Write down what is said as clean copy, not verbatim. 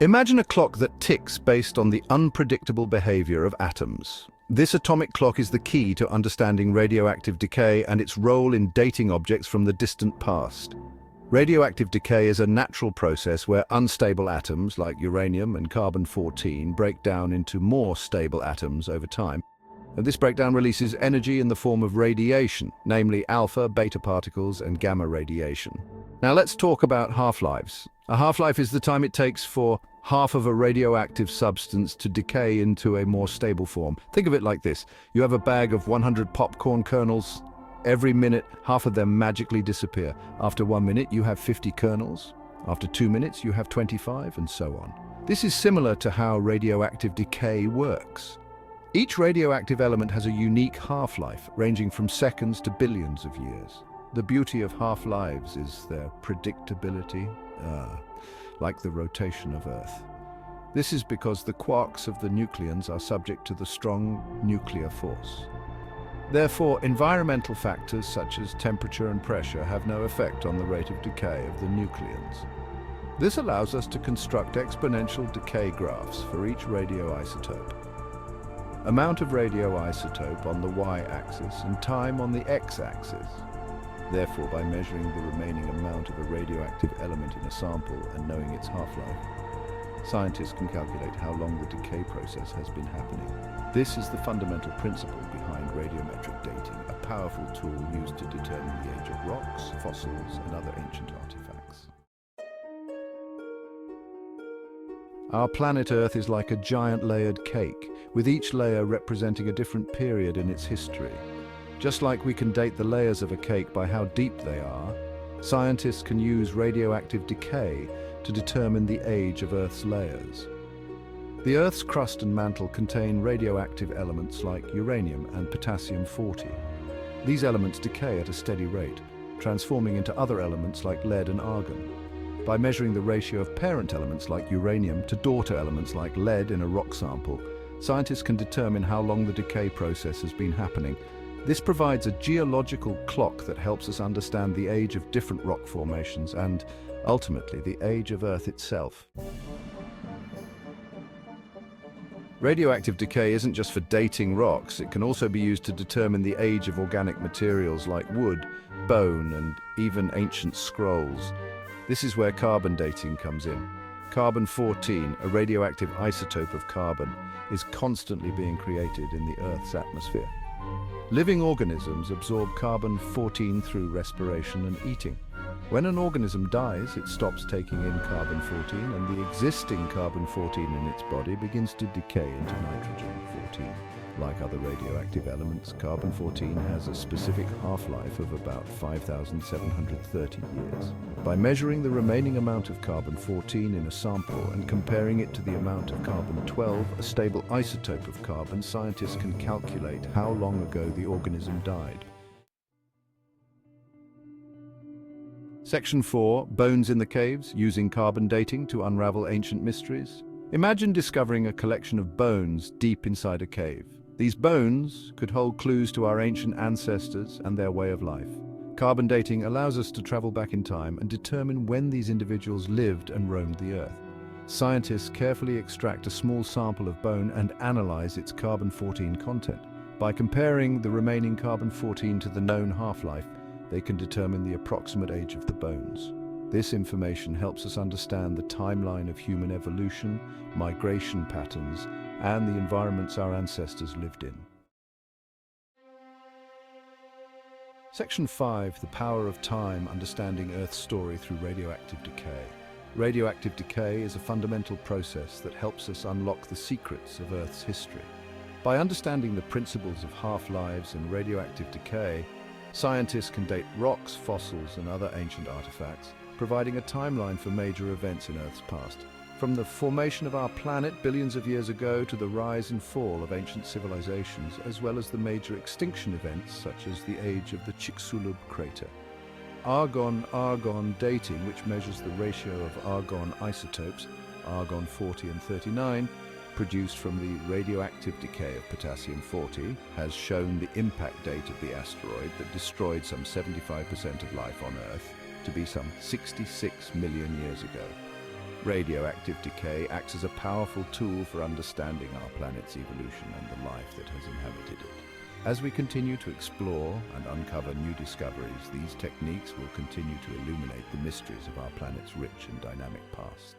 Imagine a clock that ticks based on the unpredictable behavior of atoms. This atomic clock is the key to understanding radioactive decay and its role in dating objects from the distant past. Radioactive decay is a natural process where unstable atoms, like uranium and carbon-14, break down into more stable atoms over time. And this breakdown releases energy in the form of radiation, namely alpha, beta particles, and gamma radiation. Now let's talk about half-lives. A half-life is the time it takes for half of a radioactive substance to decay into a more stable form. Think of it like this. You have a bag of 100 popcorn kernels. Every minute, half of them magically disappear. After 1 minute, you have 50 kernels. After 2 minutes, you have 25, and so on. This is similar to how radioactive decay works. Each radioactive element has a unique half-life, ranging from seconds to billions of years. The beauty of half-lives is their predictability, like the rotation of Earth. This is because the quarks of the nucleons are subject to the strong nuclear force. Therefore, environmental factors such as temperature and pressure have no effect on the rate of decay of the nucleons. This allows us to construct exponential decay graphs for each radioisotope. Amount of radioisotope on the y-axis and time on the x-axis. Therefore, by measuring the remaining amount of a radioactive element in a sample and knowing its half-life, scientists can calculate how long the decay process has been happening. This is the fundamental principle behind radiometric dating, a powerful tool used to determine the age of rocks, fossils, and other ancient artifacts. Our planet Earth is like a giant layered cake, with each layer representing a different period in its history. Just like we can date the layers of a cake by how deep they are, scientists can use radioactive decay to determine the age of Earth's layers. The Earth's crust and mantle contain radioactive elements like uranium and potassium-40. These elements decay at a steady rate, transforming into other elements like lead and argon. By measuring the ratio of parent elements like uranium to daughter elements like lead in a rock sample, scientists can determine how long the decay process has been happening. This provides a geological clock that helps us understand the age of different rock formations and, ultimately, the age of Earth itself. Radioactive decay isn't just for dating rocks, it can also be used to determine the age of organic materials like wood, bone, and even ancient scrolls. This is where carbon dating comes in. Carbon-14, a radioactive isotope of carbon, is constantly being created in the Earth's atmosphere. Living organisms absorb carbon-14 through respiration and eating. When an organism dies, it stops taking in carbon-14, and the existing carbon-14 in its body begins to decay into nitrogen-14. Like other radioactive elements, carbon-14 has a specific half-life of about 5,730 years. By measuring the remaining amount of carbon-14 in a sample and comparing it to the amount of carbon-12, a stable isotope of carbon, scientists can calculate how long ago the organism died. Section 4, Bones in the Caves, using carbon dating to unravel ancient mysteries. Imagine discovering a collection of bones deep inside a cave. These bones could hold clues to our ancient ancestors and their way of life. Carbon dating allows us to travel back in time and determine when these individuals lived and roamed the Earth. Scientists carefully extract a small sample of bone and analyze its carbon-14 content. By comparing the remaining carbon-14 to the known half-life, they can determine the approximate age of the bones. This information helps us understand the timeline of human evolution, migration patterns, and the environments our ancestors lived in. Section 5, The Power of Time, Understanding Earth's Story Through Radioactive Decay. Radioactive decay is a fundamental process that helps us unlock the secrets of Earth's history. By understanding the principles of half-lives and radioactive decay, scientists can date rocks, fossils, and other ancient artifacts, providing a timeline for major events in Earth's past. From the formation of our planet billions of years ago to the rise and fall of ancient civilizations, as well as the major extinction events such as the age of the Chicxulub crater. Argon-argon dating, which measures the ratio of argon isotopes, argon-40 and 39, produced from the radioactive decay of potassium-40, has shown the impact date of the asteroid that destroyed some 75% of life on Earth to be some 66 million years ago. Radioactive decay acts as a powerful tool for understanding our planet's evolution and the life that has inhabited it. As we continue to explore and uncover new discoveries, these techniques will continue to illuminate the mysteries of our planet's rich and dynamic past.